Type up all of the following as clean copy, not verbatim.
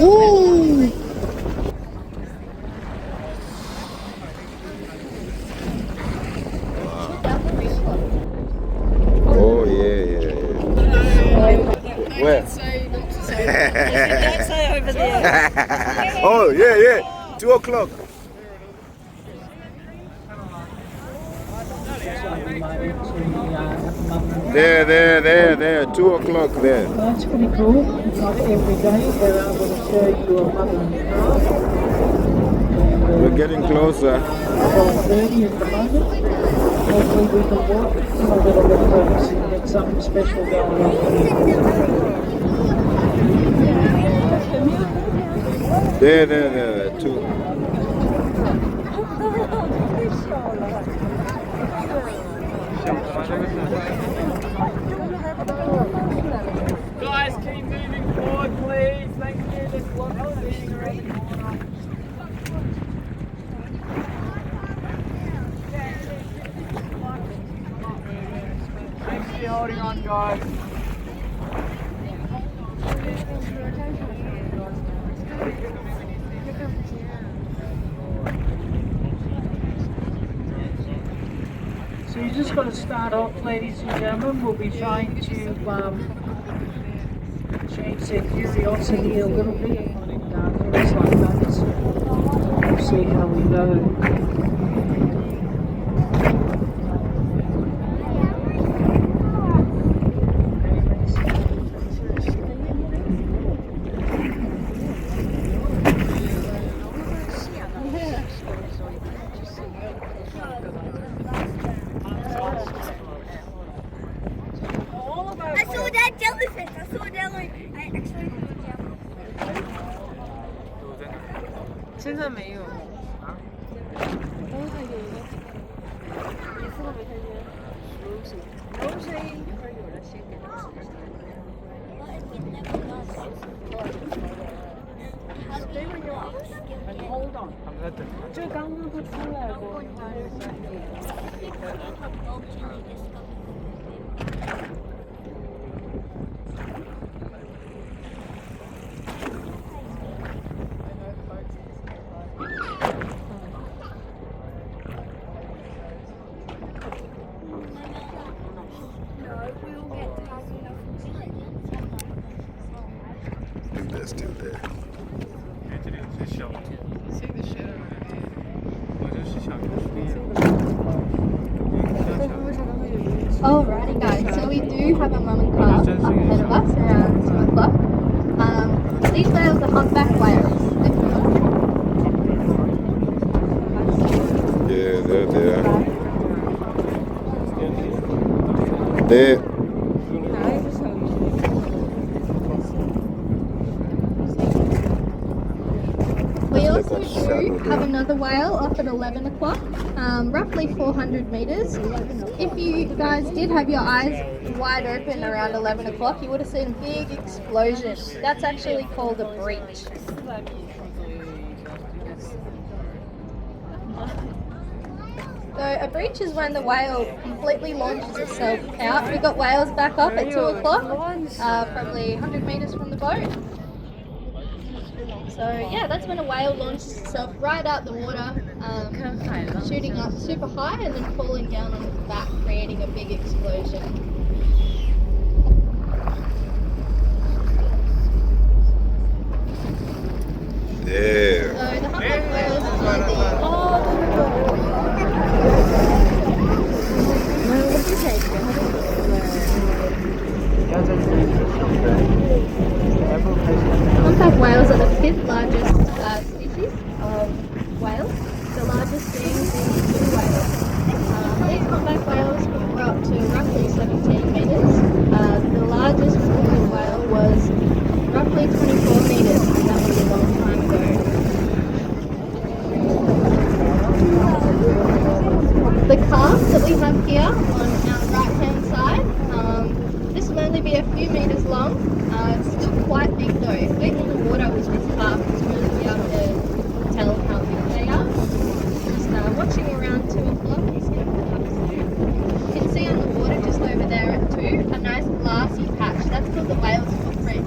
Ooh. Oh yeah. Where? Over there. Oh yeah. 2 o'clock. There. 2 o'clock there. That's pretty cool. Not every day they're able to show you a mother and calf. We're getting closer. 12:30 at the moment. Hopefully we can walk a little bit closer and get something special going on. There. 2. Guys, keep moving forward, please. Thank you. There's lots of scenery. Thanks for holding on, guys. So you just got to start off, ladies and gentlemen. We'll be trying to change their curiosity a little bit on things like that. We'll see how we go. I saw that jellyfish. I saw that like I actually saw 现在没有。Hold on，他们在等。就刚刚不出来过。Let's do that. Alrighty guys, so we do have a mum and calf up ahead of us around 2 o'clock. These whales are humpback whales. Yeah, there. We also do have another whale up at 11 o'clock, roughly 400 meters. If you guys did have your eyes wide open around 11 o'clock, you would have seen a big explosion. That's actually called a breach. So a breach is when the whale completely launches itself out. We got whales back up at 2 o'clock, probably 100 meters from the boat. So yeah, that's when a whale launches itself right out the water, shooting up super high and then falling down on its back, creating a big explosion. There. So the humpback whales are humpback whales are the 5th largest species of whale, the largest being the blue whale. These humpback whales can grow up to roughly 17 meters. The largest blue whale was roughly 24 meters, and that was a long time ago. The calf that we have here on our right hand side, this will only be a few meters long. It's still quite big though. If we're in the water with this calf, it's really be able to tell how big they are. Just watching around 2 o'clock, he's going to put up soon. You can see on the water just over there at 2, a nice glassy patch. That's called the whale's footprint.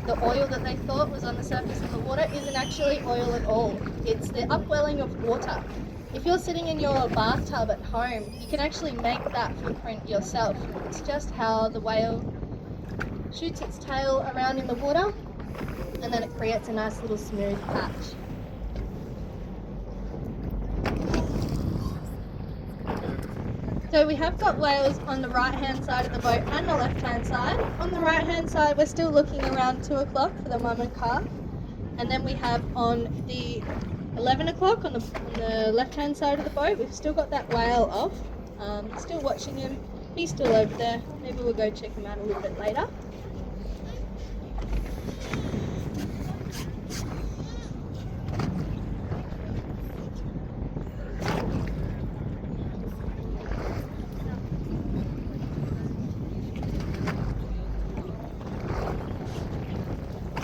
the oil that they thought was on the surface of the water isn't actually oil at all. It's the upwelling of water. If you're sitting in your bathtub at home, you can actually make that footprint yourself. It's just how the whale shoots its tail around in the water and then it creates a nice little smooth patch. So we have got whales on the right hand side of the boat and the left hand side. On the right hand side we're still looking around 2 o'clock for the mum and calf, and then we have on the 11 o'clock on the left hand side of the boat we've still got that whale off. Still watching him, he's still over there. Maybe we'll go check him out a little bit later.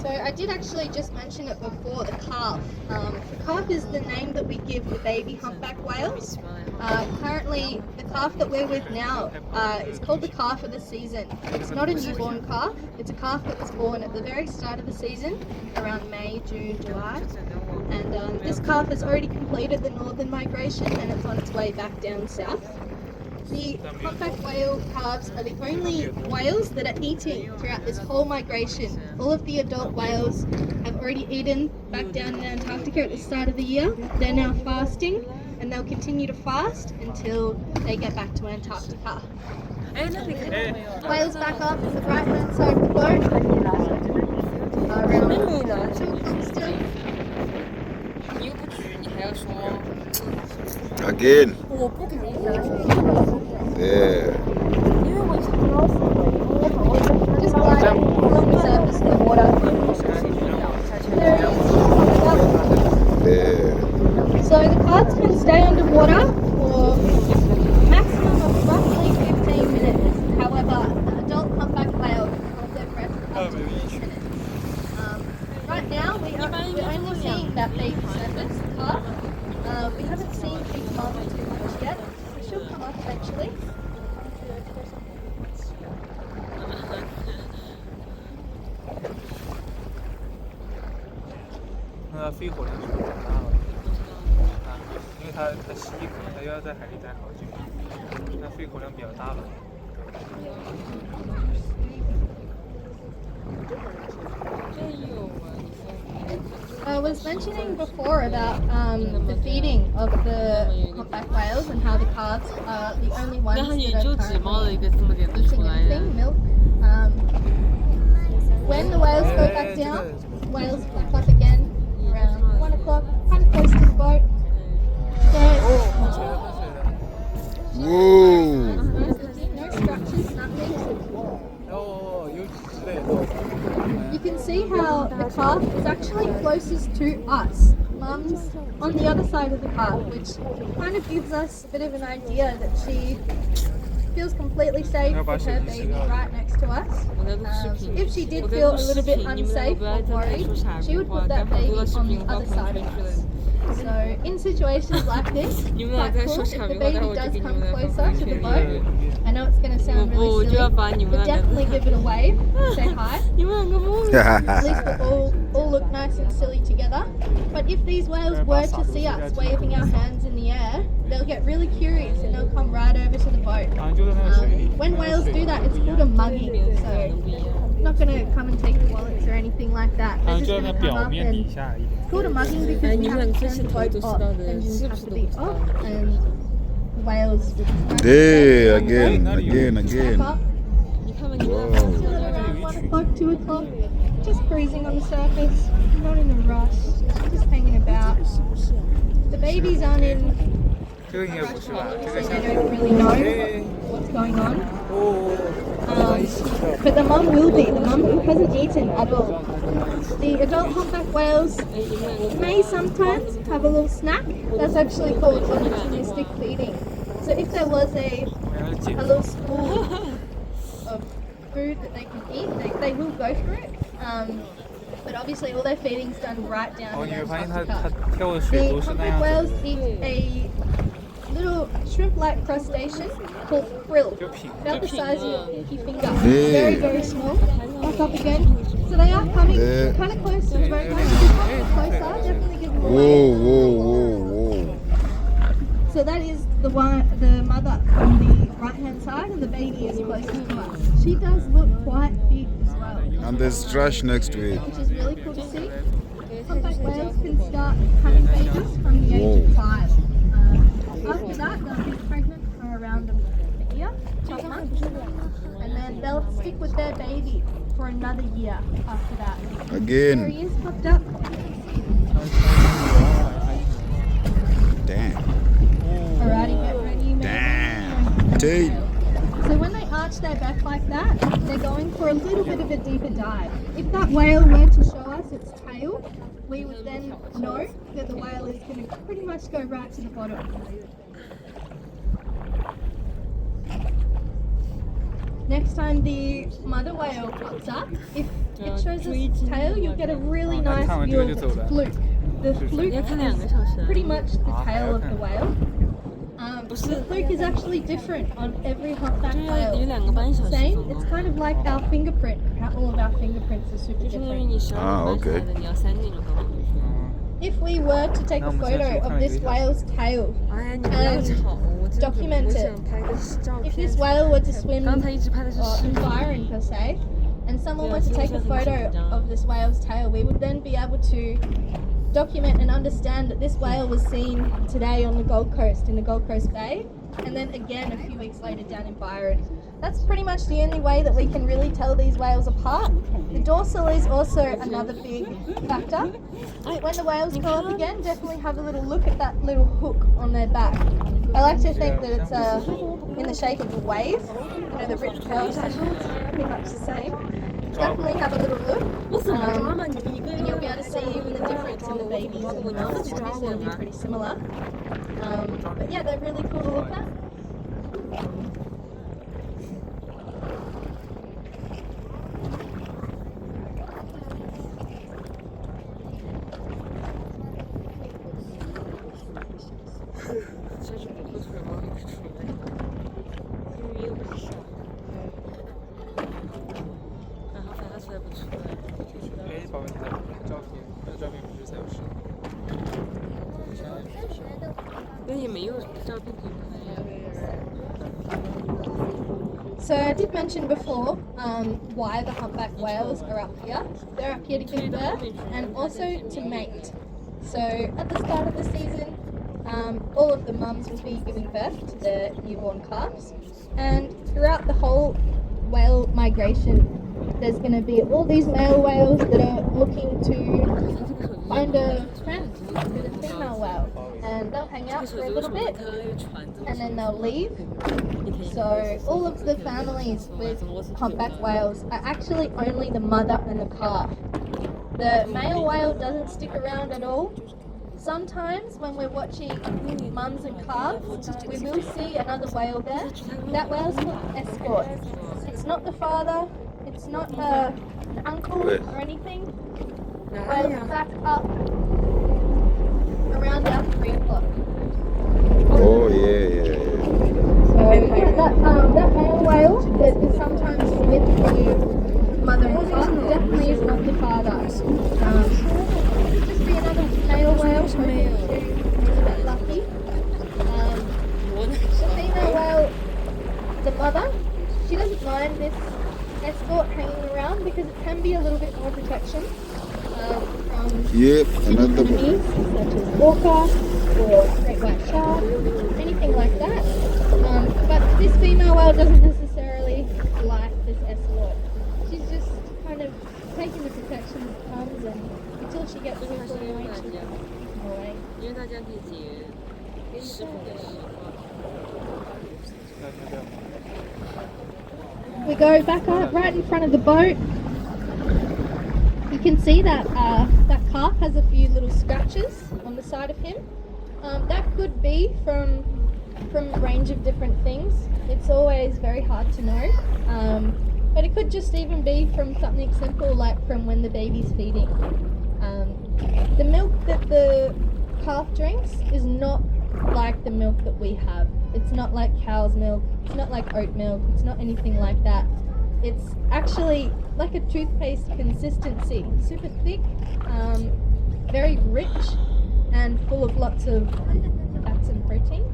So I did actually just mention it before, the calf. The calf is the name that we give the baby humpback whales. Currently, the calf that we're with now is called the calf of the season. It's not a newborn calf, it's a calf that was born at the very start of the season, around May, June, July. And this calf has already completed the northern migration and it's on its way back down south. The humpback whale calves are the only whales that are eating throughout this whole migration. All of the adult whales have already eaten back down in Antarctica at the start of the year. They're now fasting and they'll continue to fast until they get back to Antarctica. Whales back up in the right hand side of the boat. Around 2 o'clock still. Again. There. Just gliding along the surface of the water. There. So the calves can stay underwater for a maximum of roughly 15 minutes. However, the adult humpback whale can hold their breath for up to 20 minutes. Right now, we're only seeing that baby surface calf. We haven't seen big mum too much yet. She'll come up eventually.那肺活量是比较大了，因为它吸可能它要在海里待好久，那肺活量比较大了。 I was mentioning before about the feeding of the humpback whales and how the calves are the only ones that are currently eating anything, milk. When the whales go back down, whales back up again around 1 o'clock, kind of close to the boat. Whoa. No structures, nothing. You can see how the calf is actually closest to us. Mum's on the other side of the calf, which kind of gives us a bit of an idea that she feels completely safe with her baby right next to us. If she did feel a little bit unsafe or worried, she would put that baby on the other side of us. So in situations like this, quite cool, if the baby does come closer to the boat, I know it's going to sound really silly, but definitely give it a wave, say hi. At least we all look nice and silly together. But if these whales were to see us waving our hands in the air, they'll get really curious and they'll come right over to the boat. When whales do that, it's called a mugging. So not going to come and take the wallets or anything like that. They're just going to come up and it's called a mugging because we have to turn the boat off. Engines have to be off and whales There again. back up. Whoa. Still at around 1 o'clock, 2 o'clock, just cruising on the surface, not in a rush, just hanging about. The babies aren't in a rush, obviously they don't really know what's going on. But the mum will be, the mum who hasn't eaten at all. The adult humpback whales may sometimes have a little snack. That's actually called opportunistic feeding. So if there was a little spool of food that they can eat, they will go for it. But obviously all their feeding's done right down in Antarctica. The humpback whales eat a little shrimp-like crustacean called krill, about the size of your pinky finger. Very, very small. back up again. So they are coming Yeah. kind of close to the boat. Closer, definitely give them away. Whoa. So that is the mother on the right hand side, and the baby is closest to us. She does look quite big as well, And there's trash next to it. which is really cool to see. Humpback whales can start having babies from the age of 5. After that, they'll be pregnant for around a year, 12 months, and then they'll stick with their baby for another year after that. There Again. he is, popped up. Damn. Alrighty, get ready, Damn. Tail. So when they arch their back like that, they're going for a little bit of a deeper dive. If that whale were to show us its tail, we would then know that the whale is going to pretty much go right to the bottom. Next time the mother whale pops up, if it shows us its tail, you'll get a really nice view of its fluke. The fluke is pretty much the tail of the whale. The fluke is actually different on every humpback whale. Same, it's kind of like our fingerprint. All of our fingerprints are super different. Ah, okay. If we were to take a photo of this whale's tail and document it, if this whale were to swim environ per se, and someone were to take a photo of this whale's tail, we would then be able to document and understand that this whale was seen today on the Gold Coast, in the Gold Coast Bay, and then again a few weeks later down in Byron. That's pretty much the only way that we can really tell these whales apart. The dorsal is also another big factor. When the whales go up again, definitely have a little look at that little hook on their back. I like to think that it's in the shape of a wave. You know, the rich pearl tassels, pretty much the same. Definitely have a little look, and you'll be able to see even the difference in the babies and the mums. Obviously it'll be pretty similar, but yeah, they're really cool to look at. So I did mention before why the humpback whales are up here. They're up here to give birth and also to mate. So at the start of the season, all of the mums will be giving birth to their newborn calves, and throughout the whole whale migration, there's going to be all these male whales that are looking to find a friend with a female whale, and they'll hang out for a little bit and then they'll leave. So all of the families with humpback whales are actually only the mother and the calf. The male whale doesn't stick around at all. Sometimes when we're watching mums and calves, we will see another whale there. That whale's called escort. It's not the father, it's not the uncle or anything. The whale's back up around about 3 o'clock. Oh, yeah. So yeah, that male whale that is sometimes with the mother and calf definitely is not the father. Could just be another male whale hoping to get lucky. The female whale, the mother, she doesn't mind this escort hanging around because it can be a little bit more protection from Another one. enemies such as orca or great white shark, anything like that. But this female whale doesn't necessarily like this escort. She's just kind of taking the protection that comes, and until she gets too far away, she'll keep away. We go back up right in front of the boat. You can see that that calf has a few little scratches on the side of him. That could be from a range of different things. It's always very hard to know. But it could just even be from something simple like from when the baby's feeding. The milk that the calf drinks is not like the milk that we have. It's not like cow's milk, it's not like oat milk, it's not anything like that. It's actually like a toothpaste consistency, super thick, very rich, and full of lots of fats and protein.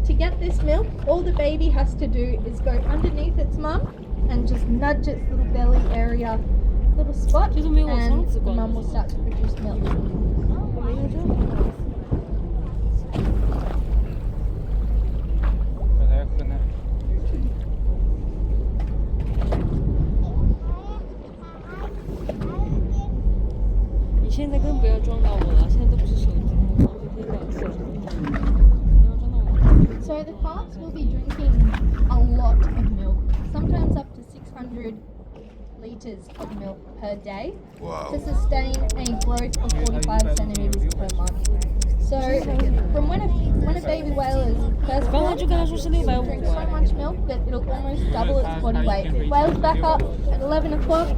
To get this milk, all the baby has to do is go underneath its mum and just nudge its little belly area, little spot, and the mum will start to produce milk. So the calves will be drinking a lot of milk, sometimes up to 600 litres of milk per day to sustain a growth of 45 centimetres per month. So from when a baby whale is first born, it drinks so much milk that it'll almost double its body weight. Whales back up at 11 o'clock.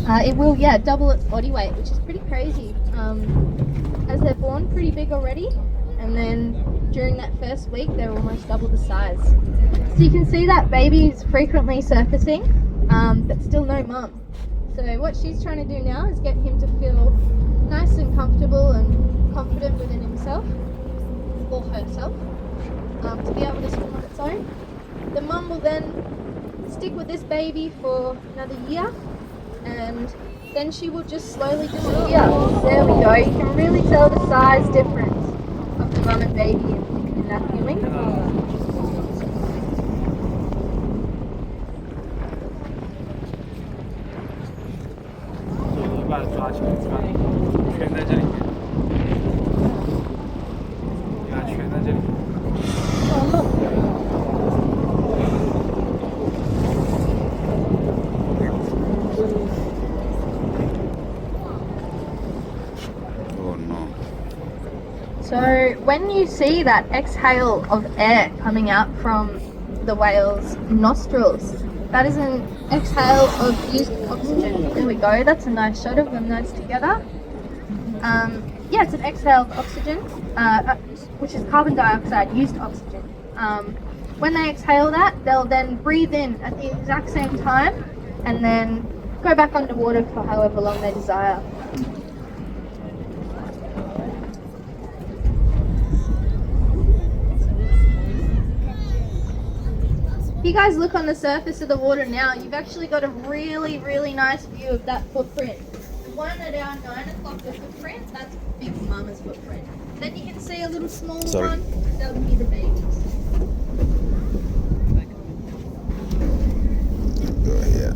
It will, double its body weight, which is pretty crazy. As they're born pretty big already, and then during that first week, they're almost double the size. So you can see that baby is frequently surfacing, but still no mum. So what she's trying to do now is get him to feel nice and comfortable and confident within himself, or herself, to be able to swim on its own. The mum will then stick with this baby for another year, and then she will just slowly disappear. There we go. You can really tell the size difference of the mum and baby in that viewing. Oh no. So when you see that exhale of air coming out from the whale's nostrils, that is an exhale of used oxygen. There we go. That's a nice shot of them nice together. It's an exhale of oxygen, which is carbon dioxide, used oxygen. When they exhale that, they'll then breathe in at the exact same time and then go back underwater for however long they desire. If you guys look on the surface of the water now, you've actually got a really, really nice view of that footprint. The one at our 9 o'clock footprint, that's Big Mama's footprint. Then you can see a little smaller one, that would be the babies. Go here.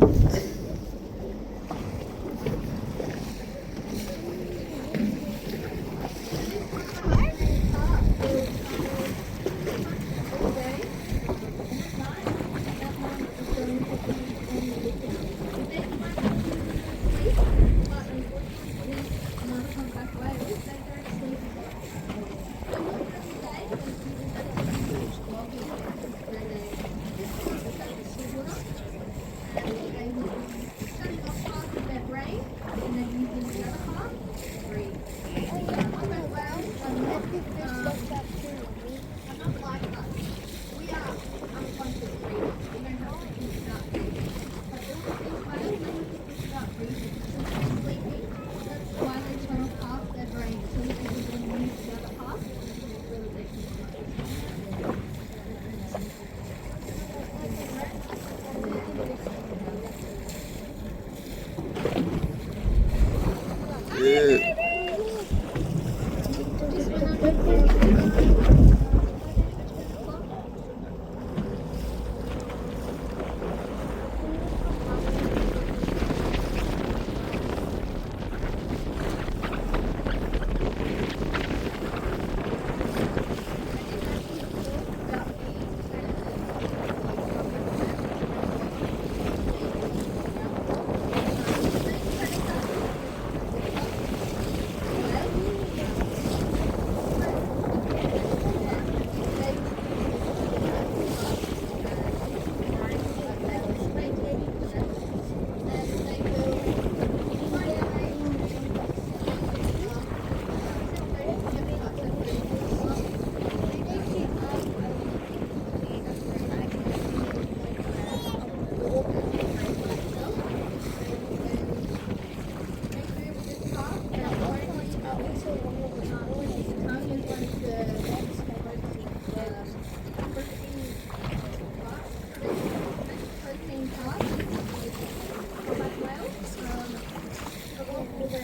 Maybe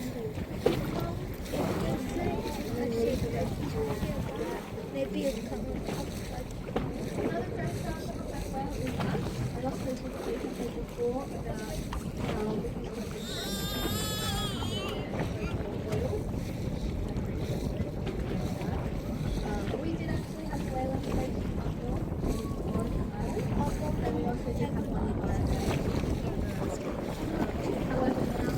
it's coming up. Another first time whale is that. I lost this before about we did actually have whale on the lake before on the island. And we also did have one on the island. However, now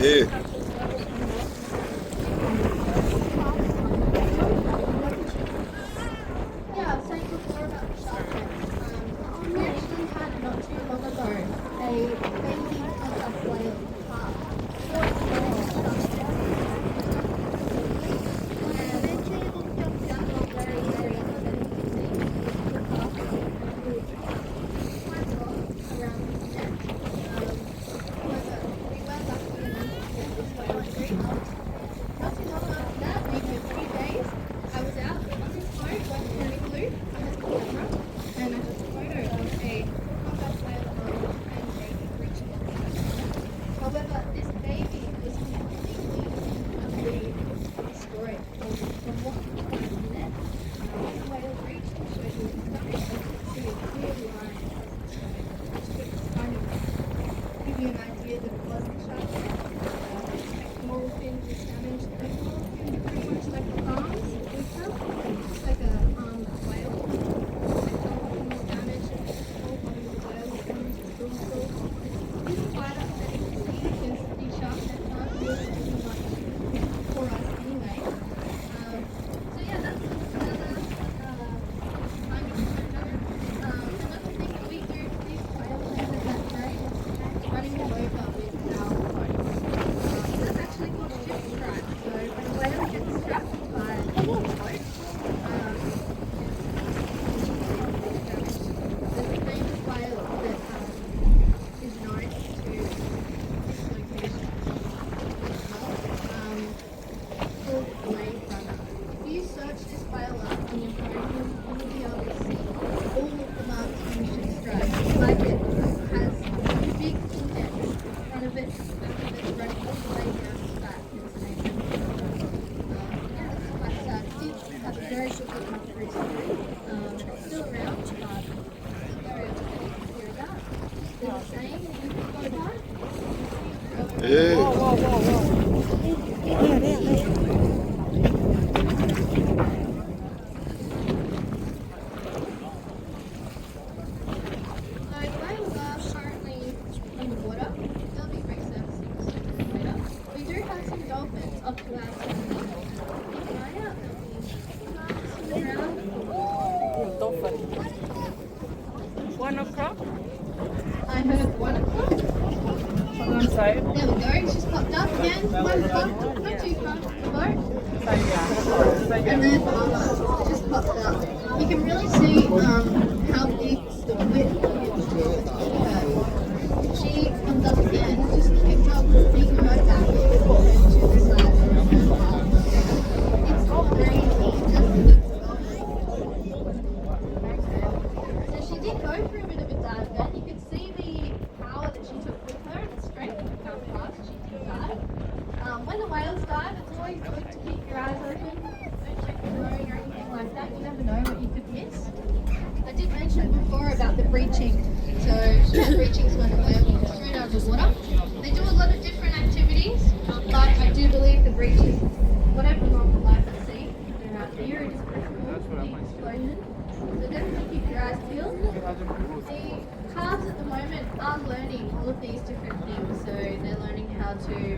Yeah. Yeah, I was saying before about the shark tank. We actually had not too long ago a baby humpback whale calf. And eventually it jumped down on very, very quite a lot around his neck. However, we were lucky enough to get this whale free. Not too long after that, maybe a few days, I was out on this boat, went to the igloo, I had the camera, and I took a photo of a humpback whale and baby breaching. However, this baby was completely destroyed from what we found in there. When the whale breached, it showed you the stomach, and you could see a clear line which could kind of give you an idea that it wasn't shark tank. Moral fin was damaged, but moral fin pretty much like the arms, just like a whale. Like the whole thing was damaged and the whole body of the whale was damaged. It's really quite upsetting to see because these sharks that can't really do much for us anyway. So yeah, that's another kind of another thing that we do to these whales later that day is running them over with our boat. That's actually called a ship strike. So when a whale gets strapped by a boat, there's a famous whale that is known to this location called Blade Runner. If you search this whale up on your phone, you'll be able to see all of the marks on the ship strike. Like it has a big indent in front of it, back of it, running all the way down its back. Its name is yeah, that's quite sad. It did have a very good look after its food. It's still around, but very upsetting to hear about. Still the same, you got about it? Yeah. So the whales are currently underwater. They'll be resurfacing sooner or later. We do have some dolphins up to our south. Keep an eye out. There'll be around. 1 o'clock I heard 1 o'clock. on side. There we go. It's just popped up again. 1 o'clock. Not too far from the boat. And then it just popped up. You can really see how big the width is. She comes up again, just picked up being her back to the side. It's crazy. So she did go through a bit of a dive then. You could see the power that she took with her and the strength of how fast she did dive. When the whales dive, it's always good to keep your eyes open. Don't check your phone or anything like that. You never know what you could miss. I did mention before about the breaching. So breaching is when a whale gets thrown out of the water. They do a lot of different activities, but I do believe the breach is whatever wrong with life at sea. They're out here, it is critical, the explosion. So definitely keep your eyes peeled. 다 좀 보고 The calves at the moment are learning all of these different things. So they're learning how to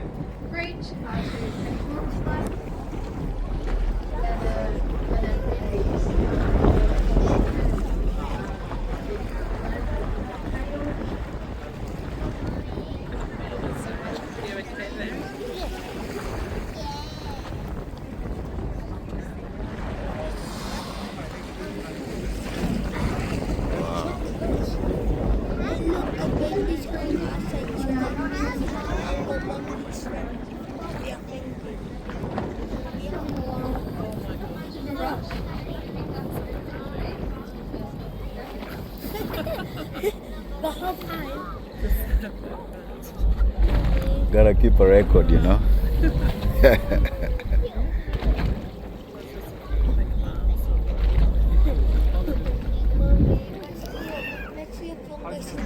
breach, how to take rocks like, whether babies. Video is there. The whole time. Gotta keep a record, you know. Let's see if we'll listen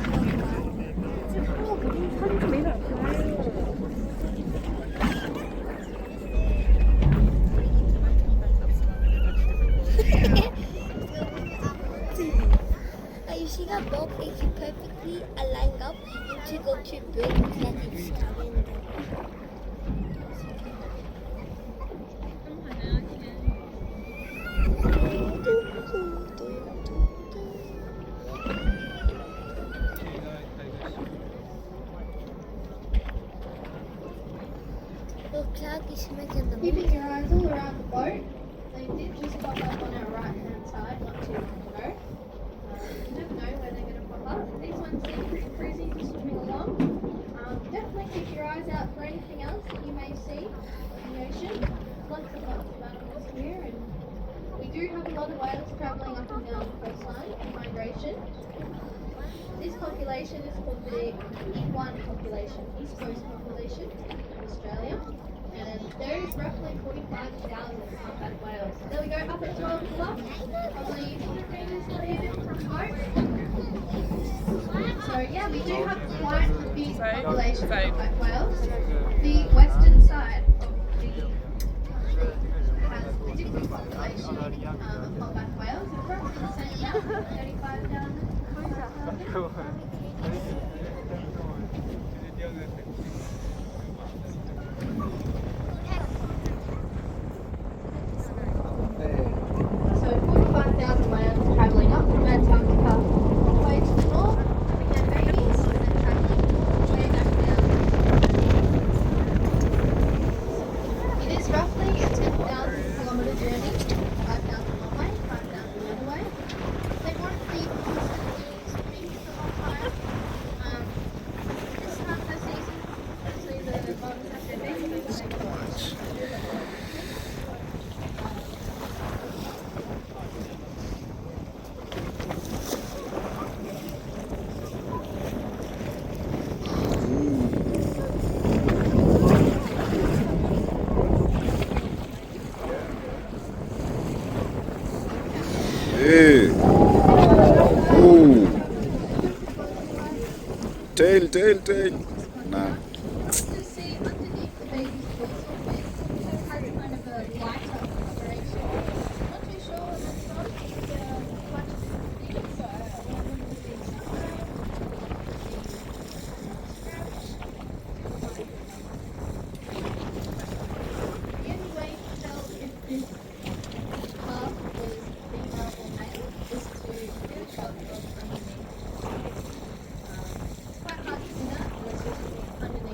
you see that bob is perfectly aligned up and to go to big that it's coming down. Look, cloud is making the Keeping your eyes all around the boat. They did just pop up on our right hand side not too long ago. You never know where they're going to pop up. These ones seem pretty cruisy, just swimming along. Definitely keep your eyes out for anything else that you may see in the ocean. Lots of animals here, and we do have a lot of whales travelling up and down the coastline in migration. This population is called the E1 population, East Coast population of Australia. And there is roughly 45,000 humpback whales. There we go, up at 12 o'clock, probably 100 metres clear from boat. So yeah, we do have quite a big population of humpback whales. The western side of the country has a different population of humpback whales. It's roughly the same amount, 35,000. So 45,000 whales travelling up from Antarctica all the way to the north, having their babies, and then travelling all the way back down. It is roughly a 10,000 kilometre journey, 5,000 one way, 5,000 the other way. They won't be constantly swimming the whole time. This time of the season, obviously the bottoms have their babies, and they watch. Hey. Ooh. Tail. Nah. To see underneath the baby's dorsal fin, it has kind of a lighter coloration. Not too sure what that's from. It's much bigger, so one of them would be sunflower. The only way to tell if this calf was female or male is to do a shot from underneath. It's quite hard to do that unless you're underneath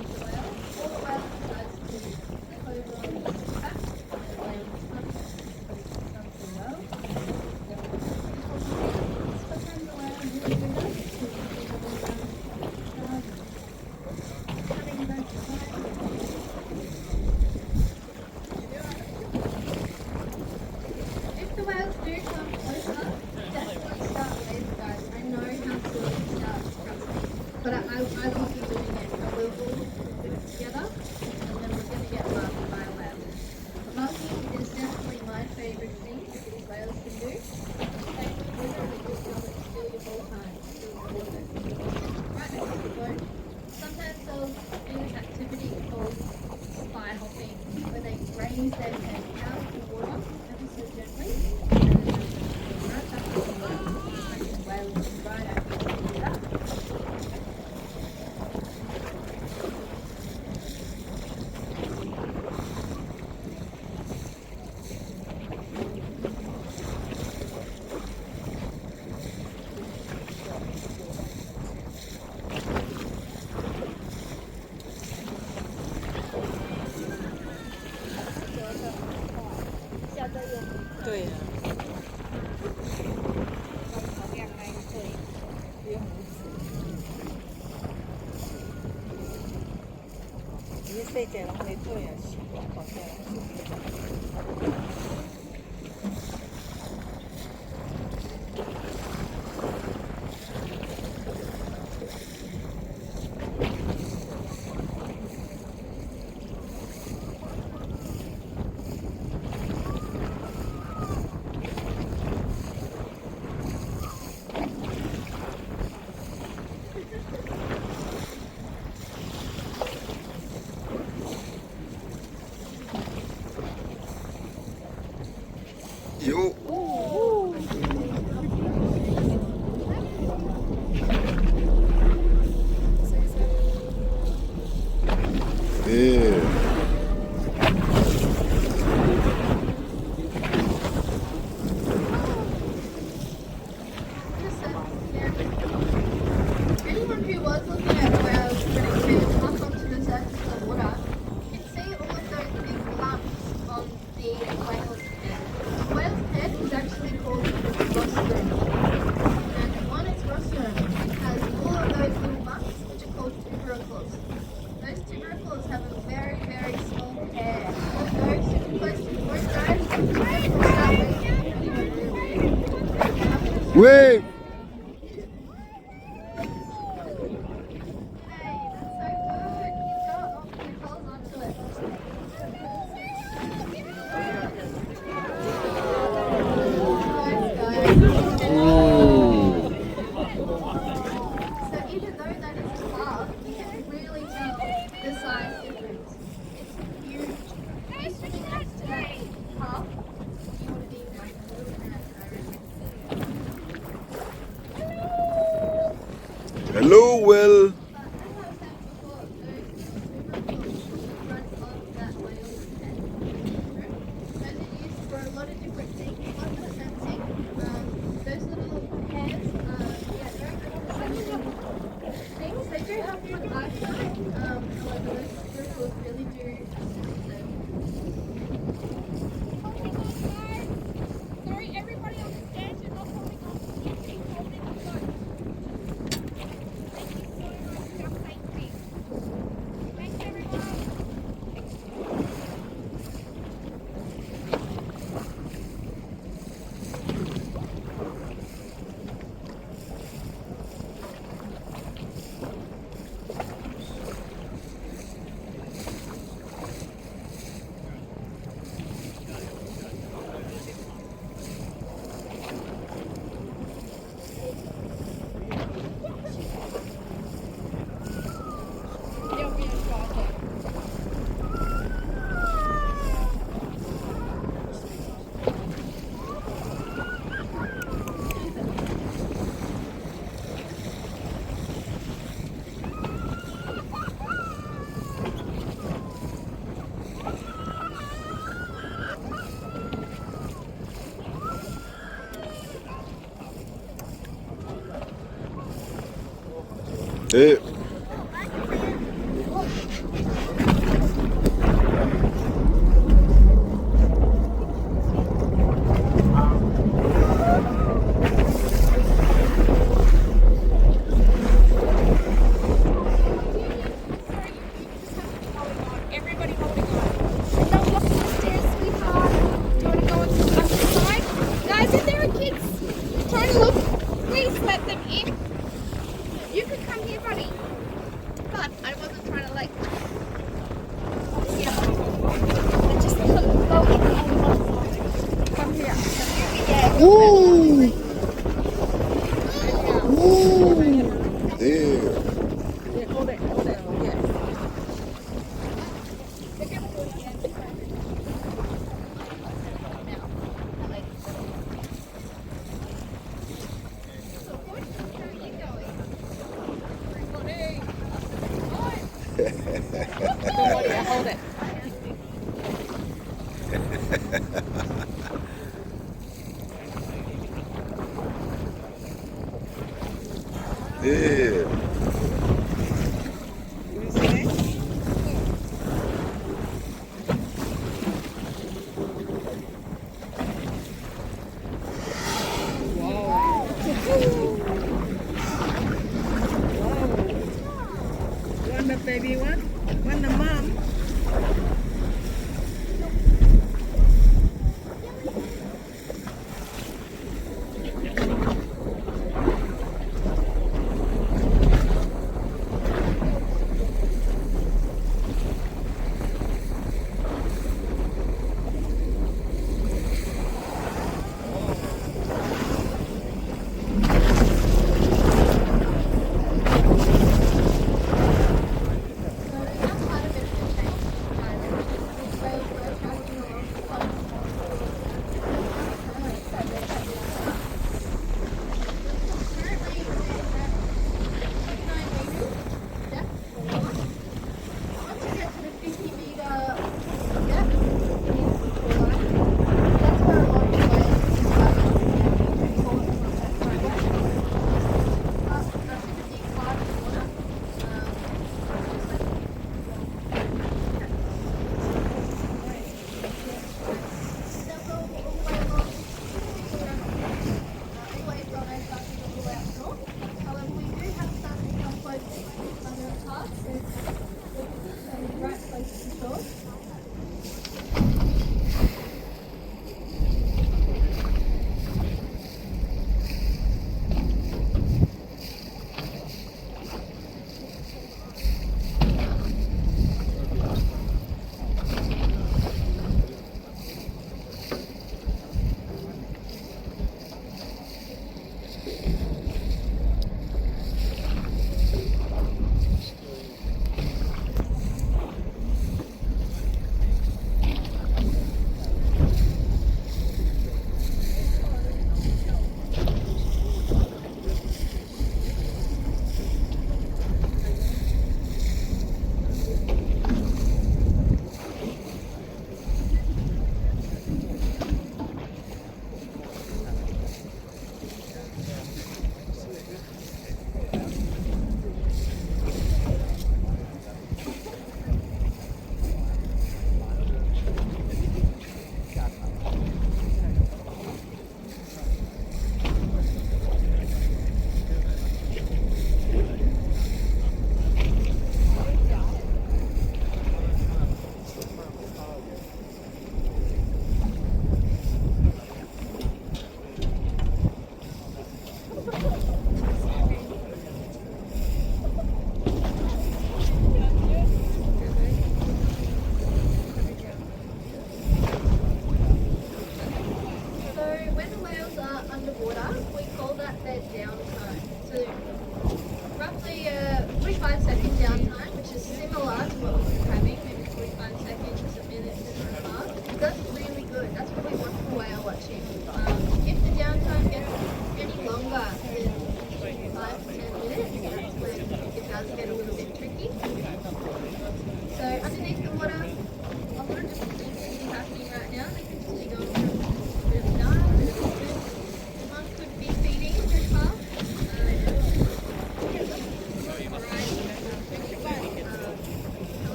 세계랑 내줘야 시. Yo. Yeah. Anyone who was looking at whales getting to up onto the surface of the water can see all of those big lumps on the whale's head. The whale's head is actually called the rostrum. And on its rostrum it has all of those little bumps which are called tubercles. Those tubercles have a very, very small hair. If those super close to the water guys, they will start waving. Wait. Hello, Will. Sorry, everybody on the stand, you're not holding on. Keep holding on. Thanks, everyone. Hey. Everybody holding on. Don't walk upstairs, sweetheart. Do you want to go on to the other side? Guys, if there are kids trying to look, please let them in. You can come here, buddy. But I wasn't trying to like. Yeah. I just go in the other side. Come here. Yeah. Ooh. Ooh. There. Yeah, hold it, hold it. Yeah. Hold it. Yeah. One the baby one the mom.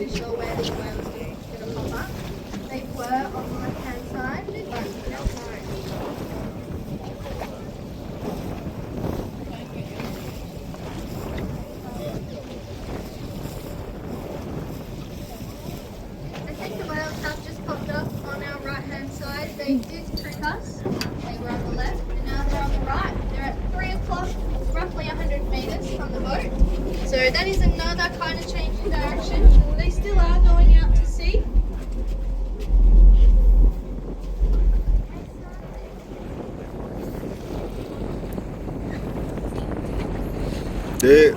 too sure where these whales are going to pop up. They were on the left-hand side, but now I think the whales have just popped up on our right-hand side. They did trick us. They were on the left, and now they're on the right. They're at 3 o'clock, roughly 100 meters from the boat. So that is another kind of change in direction. They still are going out to sea. There.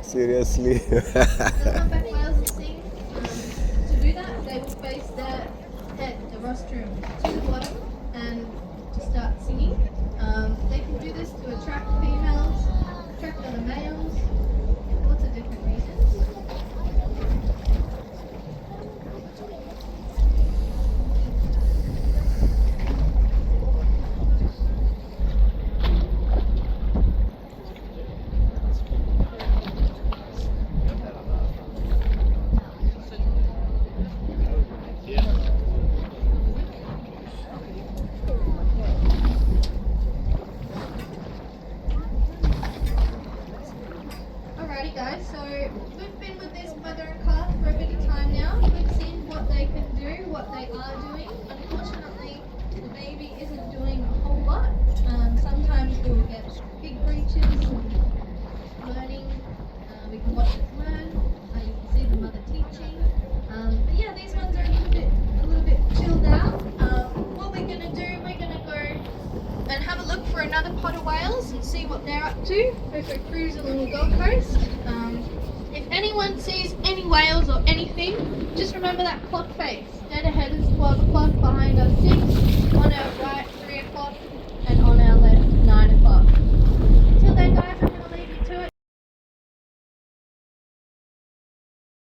Seriously. Humpback whales will sing. To do that, they will face their head, the rostrum, to the bottom and to start singing. They can do this to attract females, attract other males, lots of different reasons. what they are doing. Unfortunately, the baby isn't doing a whole lot. Sometimes we will get big breaches and learning. We can watch it learn. You can see the mother teaching. But yeah, these ones are a little bit chilled out. What we're gonna do, we're gonna go and have a look for another pot of whales and see what they're up to. Go for a cruise along the Gold Coast. If anyone sees any whales or anything, just remember that clock face. Dead ahead is 12 o'clock, behind us 6, on our right